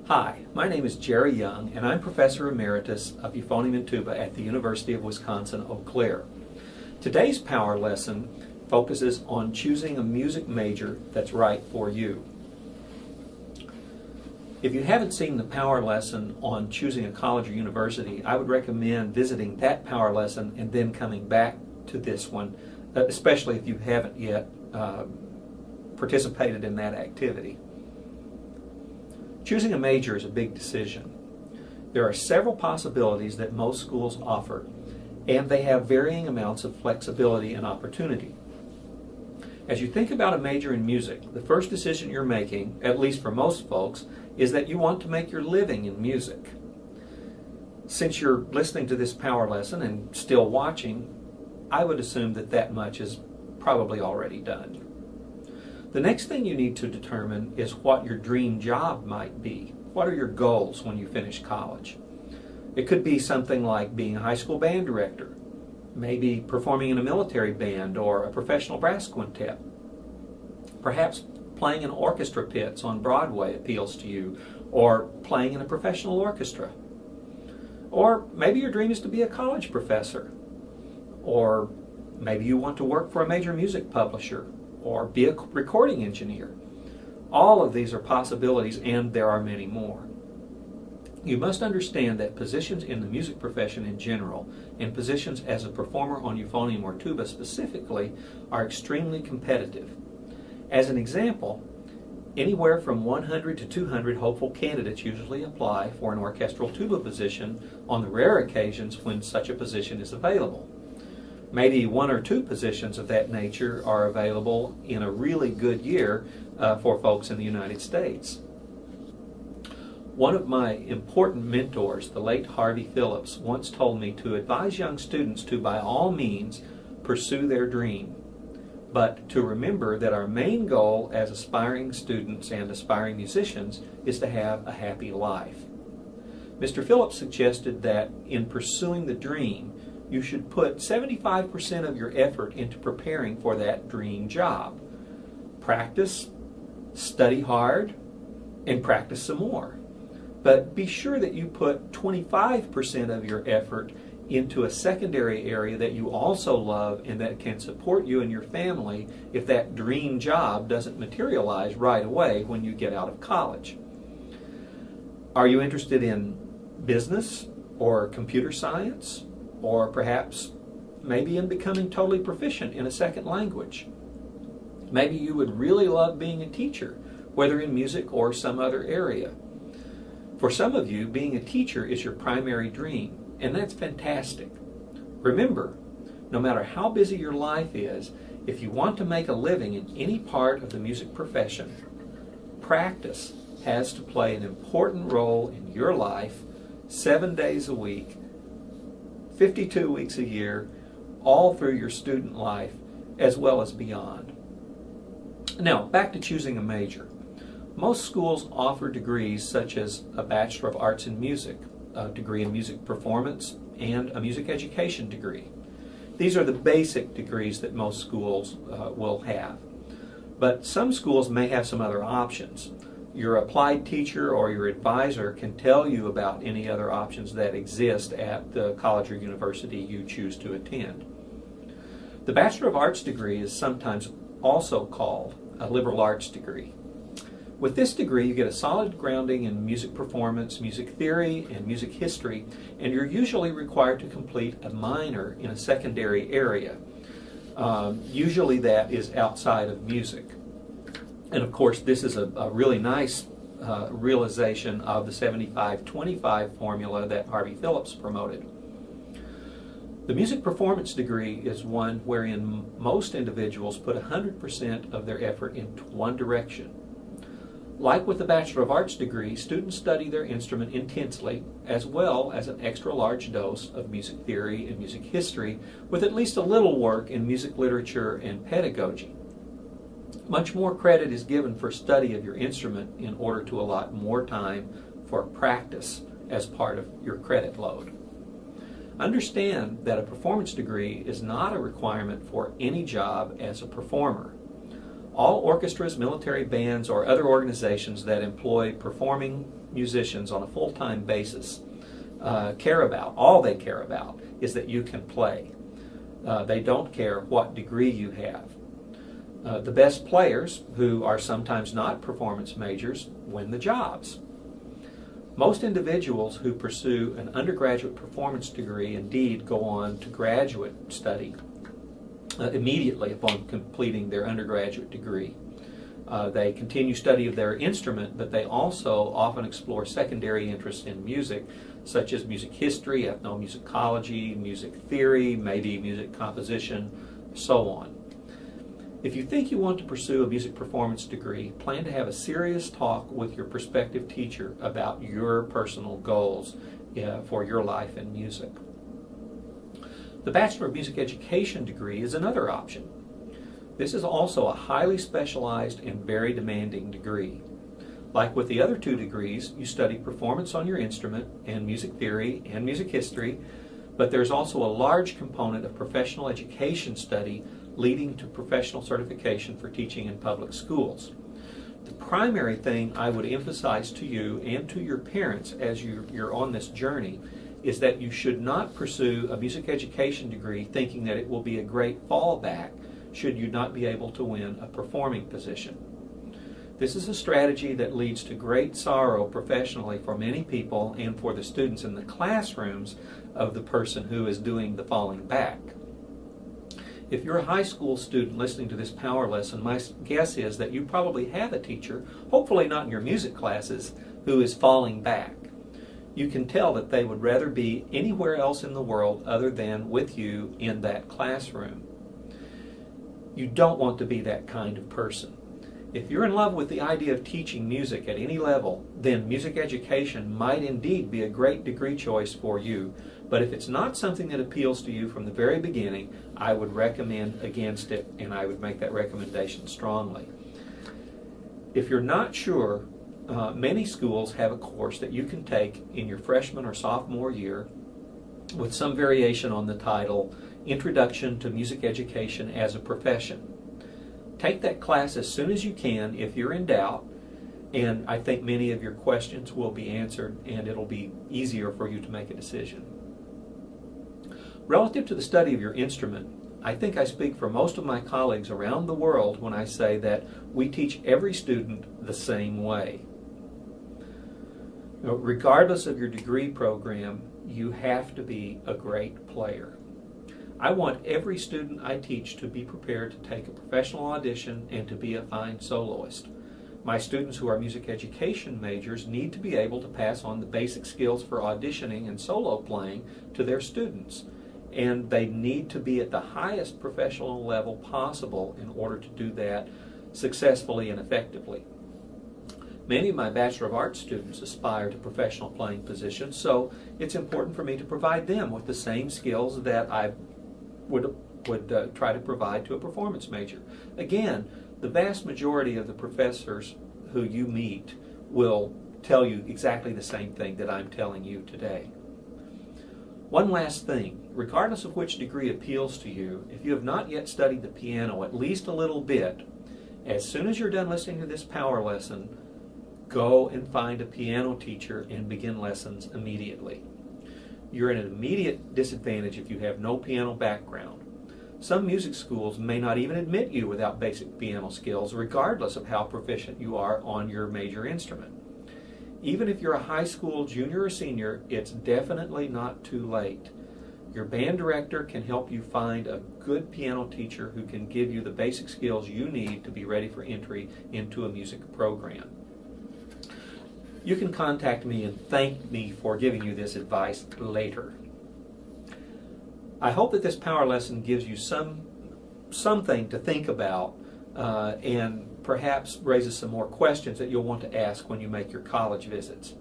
Hi, my name is Jerry Young, and I'm Professor Emeritus of Euphonium and Tuba at the University of Wisconsin-Eau Claire. Today's power lesson focuses on choosing a music major that's right for you. If you haven't seen the power lesson on choosing a college or university, I would recommend visiting that power lesson and then coming back to this one, especially if you haven't yet participated in that activity. Choosing a major is a big decision. There are several possibilities that most schools offer, and they have varying amounts of flexibility and opportunity. As you think about a major in music, the first decision you're making, at least for most folks, is that you want to make your living in music. Since you're listening to this power lesson and still watching, I would assume that that much is probably already done. The next thing you need to determine is what your dream job might be. What are your goals when you finish college? It could be something like being a high school band director, maybe performing in a military band or a professional brass quintet. Perhaps playing in orchestra pits on Broadway appeals to you, or playing in a professional orchestra. Or maybe your dream is to be a college professor, or maybe you want to work for a major music publisher, or be a recording engineer. All of these are possibilities, and there are many more. You must understand that positions in the music profession in general, and positions as a performer on euphonium or tuba specifically, are extremely competitive. As an example, anywhere from 100 to 200 hopeful candidates usually apply for an orchestral tuba position on the rare occasions when such a position is available. Maybe one or two positions of that nature are available in a really good year for folks in the United States. One of my important mentors, the late Harvey Phillips, once told me to advise young students to, by all means, pursue their dream, but to remember that our main goal as aspiring students and aspiring musicians is to have a happy life. Mr. Phillips suggested that in pursuing the dream, you should put 75% of your effort into preparing for that dream job. Practice, study hard, and practice some more. But be sure that you put 25% of your effort into a secondary area that you also love and that can support you and your family if that dream job doesn't materialize right away when you get out of college. Are you interested in business or computer science? Or perhaps maybe in becoming totally proficient in a second language? Maybe you would really love being a teacher, whether in music or some other area. For some of you, being a teacher is your primary dream, and that's fantastic. Remember, no matter how busy your life is, if you want to make a living in any part of the music profession, practice has to play an important role in your life 7 days a week, 52 weeks a year, all through your student life, as well as beyond. Now, back to choosing a major. Most schools offer degrees such as a Bachelor of Arts in Music, a degree in music performance, and a music education degree. These are the basic degrees that most schools will have. But some schools may have some other options. Your applied teacher or your advisor can tell you about any other options that exist at the college or university you choose to attend. The Bachelor of Arts degree is sometimes also called a liberal arts degree. With this degree, you get a solid grounding in music performance, music theory, and music history, and you're usually required to complete a minor in a secondary area. Usually that is outside of music. And of course, this is a really nice realization of the 75-25 formula that Harvey Phillips promoted. The music performance degree is one wherein most individuals put 100% of their effort into one direction. Like with the Bachelor of Arts degree, students study their instrument intensely, as well as an extra large dose of music theory and music history, with at least a little work in music literature and pedagogy. Much more credit is given for study of your instrument in order to allot more time for practice as part of your credit load. Understand that a performance degree is not a requirement for any job as a performer. All orchestras, military bands, or other organizations that employ performing musicians on a full-time basis all they care about is that you can play. They don't care what degree you have. The best players, who are sometimes not performance majors, win the jobs. Most individuals who pursue an undergraduate performance degree indeed go on to graduate study immediately upon completing their undergraduate degree. They continue study of their instrument, but they also often explore secondary interests in music, such as music history, ethnomusicology, music theory, maybe music composition, so on. If you think you want to pursue a music performance degree, plan to have a serious talk with your prospective teacher about your personal goals for your life in music. The Bachelor of Music Education degree is another option. This is also a highly specialized and very demanding degree. Like with the other two degrees, you study performance on your instrument and music theory and music history, but there's also a large component of professional education study leading to professional certification for teaching in public schools. The primary thing I would emphasize to you and to your parents as you're on this journey is that you should not pursue a music education degree thinking that it will be a great fallback should you not be able to win a performing position. This is a strategy that leads to great sorrow professionally for many people and for the students in the classrooms of the person who is doing the falling back. If you're a high school student listening to this power lesson, my guess is that you probably have a teacher, hopefully not in your music classes, who is falling back. You can tell that they would rather be anywhere else in the world other than with you in that classroom. You don't want to be that kind of person. If you're in love with the idea of teaching music at any level, then music education might indeed be a great degree choice for you. But if it's not something that appeals to you from the very beginning, I would recommend against it, and I would make that recommendation strongly. If you're not sure, many schools have a course that you can take in your freshman or sophomore year with some variation on the title, Introduction to Music Education as a Profession. Take that class as soon as you can if you're in doubt, and I think many of your questions will be answered and it'll be easier for you to make a decision. Relative to the study of your instrument, I think I speak for most of my colleagues around the world when I say that we teach every student the same way. Regardless of your degree program, you have to be a great player. I want every student I teach to be prepared to take a professional audition and to be a fine soloist. My students who are music education majors need to be able to pass on the basic skills for auditioning and solo playing to their students, and they need to be at the highest professional level possible in order to do that successfully and effectively. Many of my Bachelor of Arts students aspire to professional playing positions, so it's important for me to provide them with the same skills that I would try to provide to a performance major. Again, the vast majority of the professors who you meet will tell you exactly the same thing that I'm telling you today. One last thing, regardless of which degree appeals to you, if you have not yet studied the piano at least a little bit, as soon as you're done listening to this power lesson, go and find a piano teacher and begin lessons immediately. You're at an immediate disadvantage if you have no piano background. Some music schools may not even admit you without basic piano skills, regardless of how proficient you are on your major instrument. Even if you're a high school junior or senior, it's definitely not too late. Your band director can help you find a good piano teacher who can give you the basic skills you need to be ready for entry into a music program. You can contact me and thank me for giving you this advice later. I hope that this power lesson gives you something to think about and perhaps raises some more questions that you'll want to ask when you make your college visits.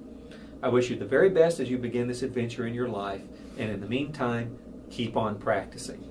I wish you the very best as you begin this adventure in your life, and in the meantime, keep on practicing.